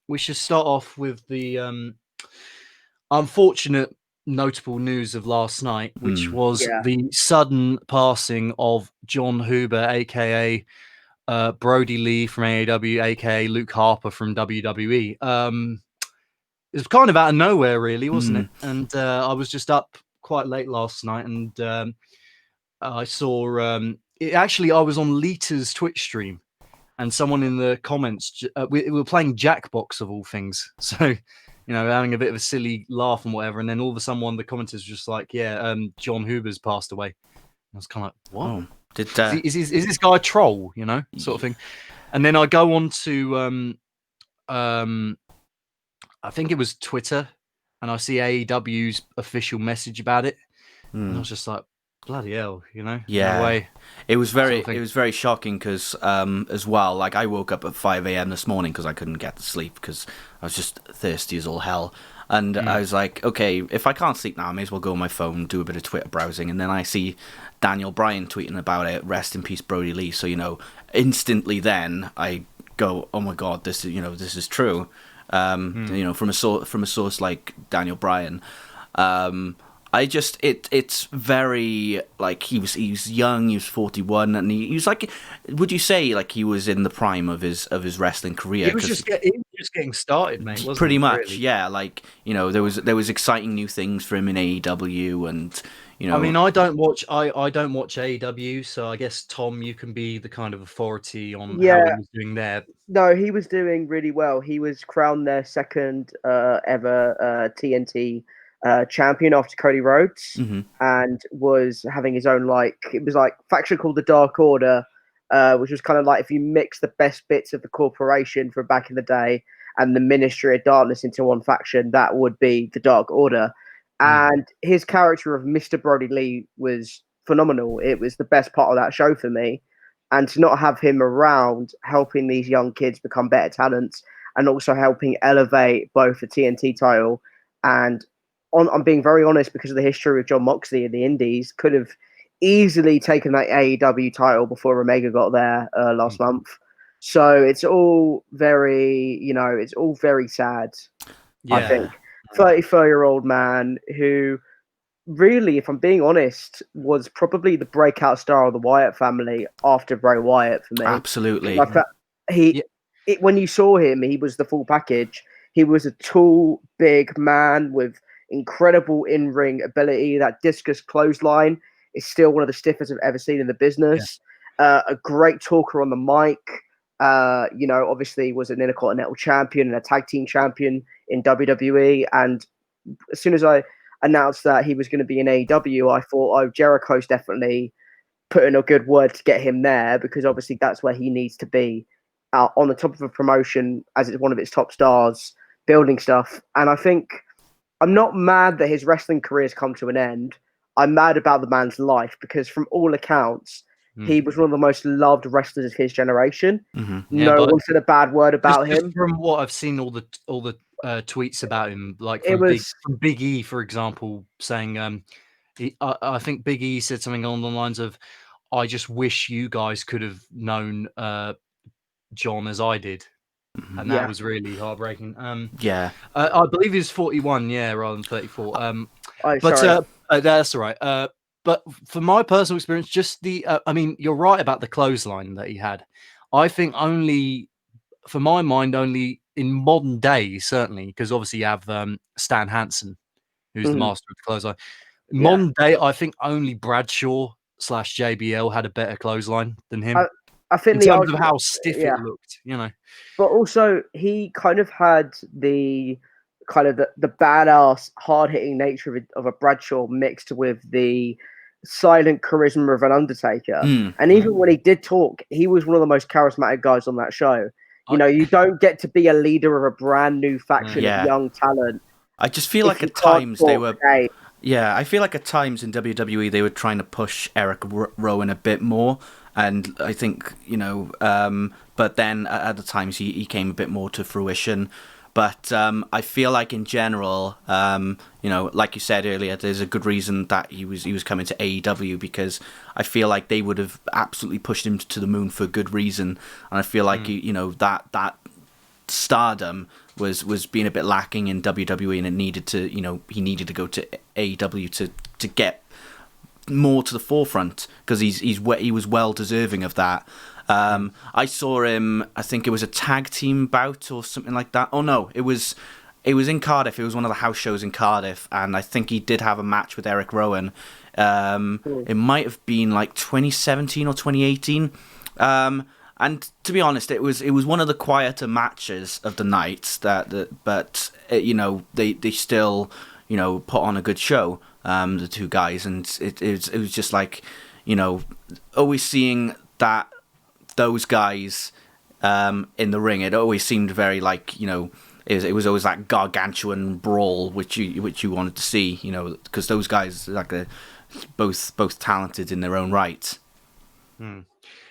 we should start off with the unfortunate notable news of last night, which was Yeah. the sudden passing of John Huber, aka Brodie Lee from AEW, aka Luke Harper from WWE. It was kind of out of nowhere, really, wasn't it? And I was just up quite late last night, and I saw it. Actually, I was on Lita's Twitch stream, and someone in the comments, we were playing Jackbox of all things, so having a bit of a silly laugh and whatever, and then all of a sudden one of the commenters was just like, "Yeah, John Huber's passed away." I was kind of like, "What? Oh, Is this guy a troll?" Sort of thing. And then I go on to I think it was Twitter, and I see AEW's official message about it, and I was just like, bloody hell, Yeah, no way. It was very shocking because as well, like I woke up at 5 a.m. this morning because I couldn't get to sleep because I was just thirsty as all hell, and I was like, okay, if I can't sleep now, I may as well go on my phone, do a bit of Twitter browsing, and then I see Daniel Bryan tweeting about it, rest in peace Brodie Lee. So instantly then I go, oh my god, this is true. From a source like Daniel Bryan. It's very like he was young, he was 41, and he was like, would you say like he was in the prime of his wrestling career? He was just getting started, mate. Wasn't pretty he, much, really? yeah. Like there was exciting new things for him in AEW, and I mean, I don't watch AEW, so I guess Tom, you can be the kind of authority on how he was doing there. No, he was doing really well. He was crowned their second ever TNT champion after Cody Rhodes, and was having his own it was like faction called the Dark Order, which was kind of like if you mix the best bits of the corporation from back in the day and the Ministry of Darkness into one faction, that would be the Dark Order. And his character of Mr. Brodie Lee was phenomenal. It was the best part of that show for me. And to not have him around helping these young kids become better talents and also helping elevate both the TNT title and I'm being very honest, because of the history with Jon Moxley in the Indies, could have easily taken that AEW title before Omega got there last month. So it's all very, it's all very sad. Yeah. I think 34-year-old man who really, if I'm being honest, was probably the breakout star of the Wyatt family after Bray Wyatt for me. Absolutely. When you saw him, he was the full package. He was a tall, big man with incredible in-ring ability. That discus clothesline is still one of the stiffest I've ever seen in the business. Yeah. A great talker on the mic. Obviously was an Intercontinental champion and a tag team champion in WWE. And as soon as I announced that he was going to be in AEW, I thought, oh, Jericho's definitely put in a good word to get him there, because obviously that's where he needs to be, on the top of a promotion as it's one of its top stars, building stuff. And I think I'm not mad that his wrestling career has come to an end. I'm mad about the man's life, because from all accounts, he was one of the most loved wrestlers of his generation. No one said a bad word about him. From what I've seen, all the tweets about him, like from Big E, for example, saying, I think Big E said something along the lines of, "I just wish you guys could have known John as I did." And that was really heartbreaking. I believe he was 41, rather than 34. That's all right. But for my personal experience, just I mean, you're right about the clothesline that he had. I think for my mind, only in modern day, certainly, because obviously you have Stan Hansen, who's the master of the clothesline. In modern day, I think only Bradshaw / JBL had a better clothesline than him. I think in terms of how stiff it looked, But also, he kind of had the badass, hard-hitting nature of a Bradshaw mixed with the silent charisma of an Undertaker. And even when he did talk, he was one of the most charismatic guys on that show. You don't get to be a leader of a brand new faction of young talent. I just feel like at times they were... Yeah, I feel like at times in WWE they were trying to push Eric Rowan a bit more. And I think, but then at other times he came a bit more to fruition. But I feel like in general, like you said earlier, there's a good reason that he was coming to AEW, because I feel like they would have absolutely pushed him to the moon for good reason. And I feel like, that stardom was being a bit lacking in WWE, and it needed to, he needed to go to AEW to get more to the forefront, because he was well deserving of that. I saw him, I think it was a tag team bout or something like that. Oh no, it was in Cardiff. It was one of the house shows in Cardiff, and I think he did have a match with Eric Rowan. It might have been like 2017 or 2018. And to be honest, it was one of the quieter matches of the night. But they still put on a good show. The two guys, and it was just like, always seeing those guys in the ring. It always seemed very like, it was always that gargantuan brawl which you wanted to see, because those guys both talented in their own right.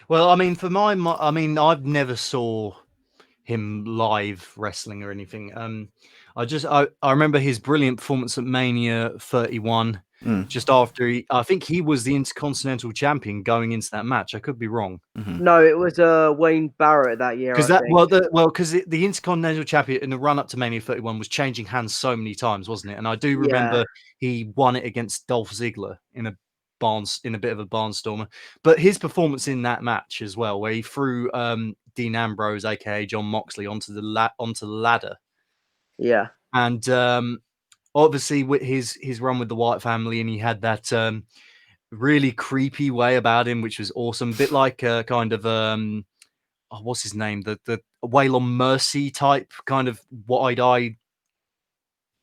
Well, I mean, I've never saw him live wrestling or anything. I remember his brilliant performance at Mania 31, just after I think he was the Intercontinental Champion going into that match. I could be wrong. Mm-hmm. No, it was Wayne Barrett that year. Because the Intercontinental Champion in the run up to Mania 31 was changing hands so many times, wasn't it? And I do remember he won it against Dolph Ziggler in a bit of a barnstormer. But his performance in that match as well, where he threw Dean Ambrose, aka John Moxley, onto the ladder. Yeah. And obviously with his run with the Wyatt family, and he had that really creepy way about him, which was awesome. A bit like kind of what's his name? The Waylon Mercy type kind of wide-eyed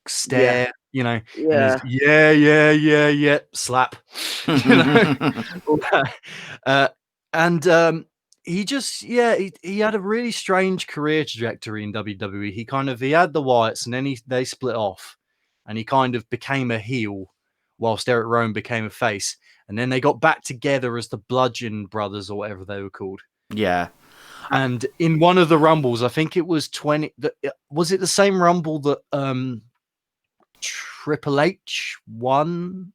stare, Yeah. And yeah, slap. And he had a really strange career trajectory in WWE. He had the Wyatts, and then they split off, and he kind of became a heel, whilst Eric Rowan became a face, and then they got back together as the Bludgeon Brothers or whatever they were called. Yeah. And in one of the Rumbles, I think it was was it the same Rumble that Triple H won?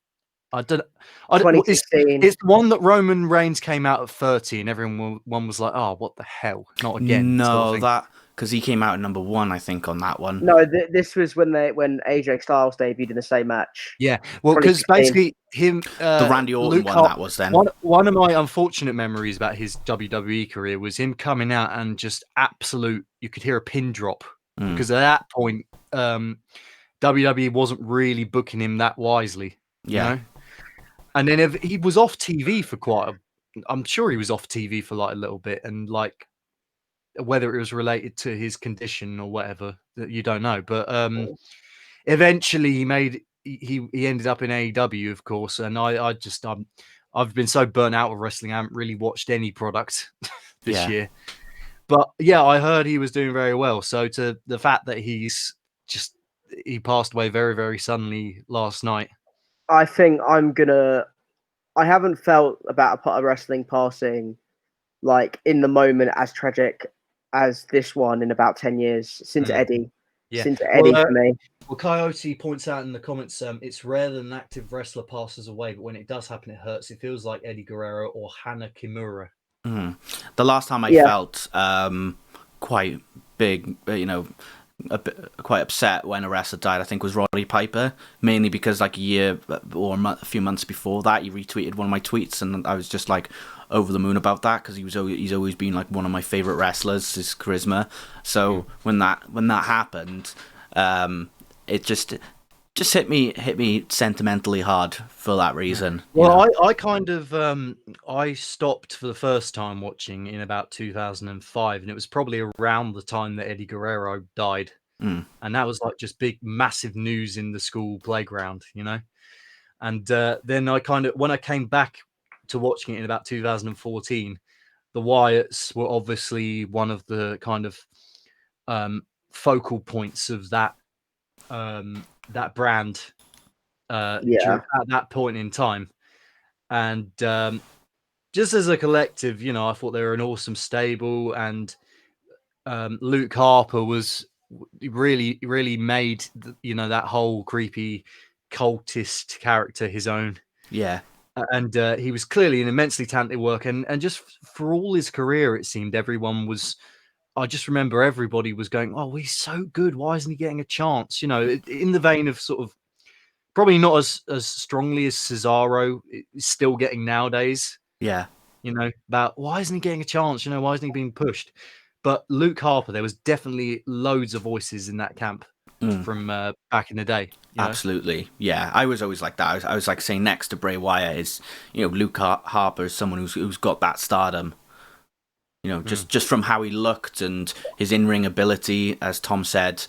I don't. It's the one that Roman Reigns came out at 30, and everyone was like, "Oh, what the hell? Not again!" No, sort of that because he came out at number 1, I think, on that one. No, this was when AJ Styles debuted in the same match. Yeah, well, because basically him, the Randy Orton Luke one, that was then. One of my unfortunate memories about his WWE career was him coming out and just absolute. You could hear a pin drop because at that point, WWE wasn't really booking him that wisely. Yeah. And then he was off TV for I'm sure he was off TV for like a little bit, and like whether it was related to his condition or whatever, that you don't know. But eventually he ended up in AEW, of course. And I've been so burnt out with wrestling, I haven't really watched any product this year. But yeah, I heard he was doing very well. So to the fact that he passed away very, very suddenly last night. I think I haven't felt about a wrestling passing like in the moment as tragic as this one in about 10 years since Eddie. Yeah. Since Eddie for me. Well, Coyote points out in the comments, it's rare that an active wrestler passes away, but when it does happen, it hurts. It feels like Eddie Guerrero or Hana Kimura. The last time I felt quite big, quite upset when a wrestler died, I think, was Roddy Piper, mainly because like a year or a few months before that, he retweeted one of my tweets, and I was just like over the moon about that, because he's always been like one of my favorite wrestlers, his charisma. So when that happened, it just hit me sentimentally hard for that reason. Well, I kind of I stopped for the first time watching in about 2005, and it was probably around the time that Eddie Guerrero died, and that was like just big, massive news in the school playground, And then when I came back to watching it in about 2014, the Wyatts were obviously one of the kind of focal points of that brand at that point in time. And just as a collective, I thought they were an awesome stable, and Luke Harper was really, really made that whole creepy cultist character his own. Yeah. And he was clearly an immensely talented worker, and just for all his career, it seemed everyone was I just remember everybody was going, "Oh, he's so good. Why isn't he getting a chance?" You know, in the vein of sort of probably not as strongly as Cesaro is still getting nowadays. Yeah. You know, about why isn't he getting a chance? You know, why isn't he being pushed? But Luke Harper, there was definitely loads of voices in that camp from back in the day. You know? Absolutely, yeah. I was always like that. I was like saying next to Bray Wyatt is, Luke Harper is someone who's got that stardom. Just from how he looked and his in-ring ability, as Tom said.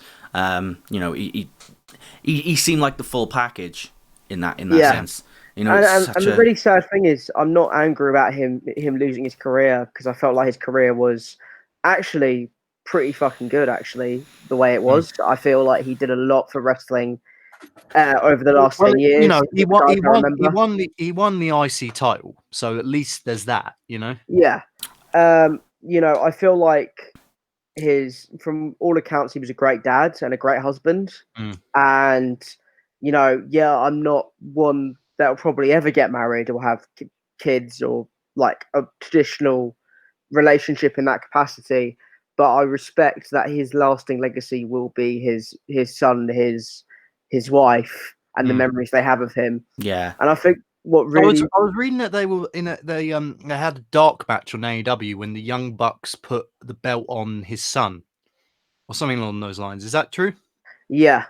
He seemed like the full package in that sense. And the really sad thing is, I'm not angry about him losing his career, because I felt like his career was actually pretty fucking good. Actually, the way it was, I feel like he did a lot for wrestling over the last 10 years. You know, he won the IC title, so at least there's that. You know. Yeah. I feel like from all accounts, he was a great dad and a great husband. And I'm not one that will probably ever get married or have kids or like a traditional relationship in that capacity, but I respect that his lasting legacy will be his son, his wife, and the memories they have of him. Yeah. And I think what really I was reading that they were they had a dark match on AEW when the Young Bucks put the belt on his son or something along those lines. Is that true? Yeah,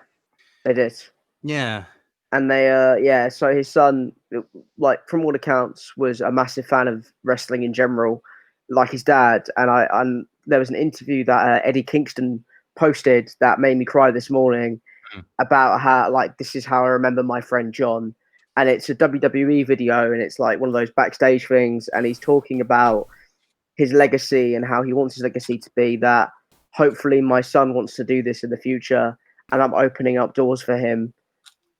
they did. Yeah. And they so his son, like, from all accounts, was a massive fan of wrestling in general, like his dad. And there was an interview that Eddie Kingston posted that made me cry this morning about how, like, this is how I remember my friend John. And it's a WWE video, and it's like one of those backstage things, and he's talking about his legacy and how he wants his legacy to be that hopefully my son wants to do this in the future, and I'm opening up doors for him.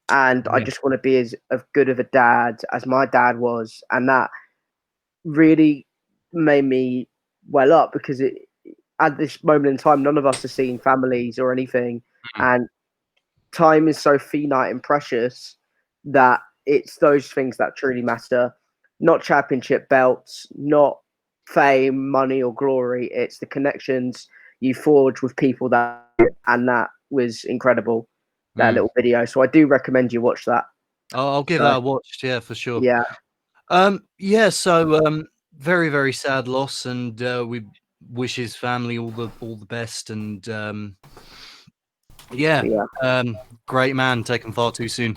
And I just want to be as good of a dad as my dad was. And that really made me well up, because at this moment in time, none of us are seeing families or anything. And time is so finite and precious that it's those things that truly matter. Not championship belts, not fame, money, or glory. It's the connections you forge with people and that was incredible. That little video. So I do recommend you watch that. I'll give that a watch. Yeah, for sure. Yeah. So very, very sad loss, and we wish his family all the best. And great man, taken far too soon.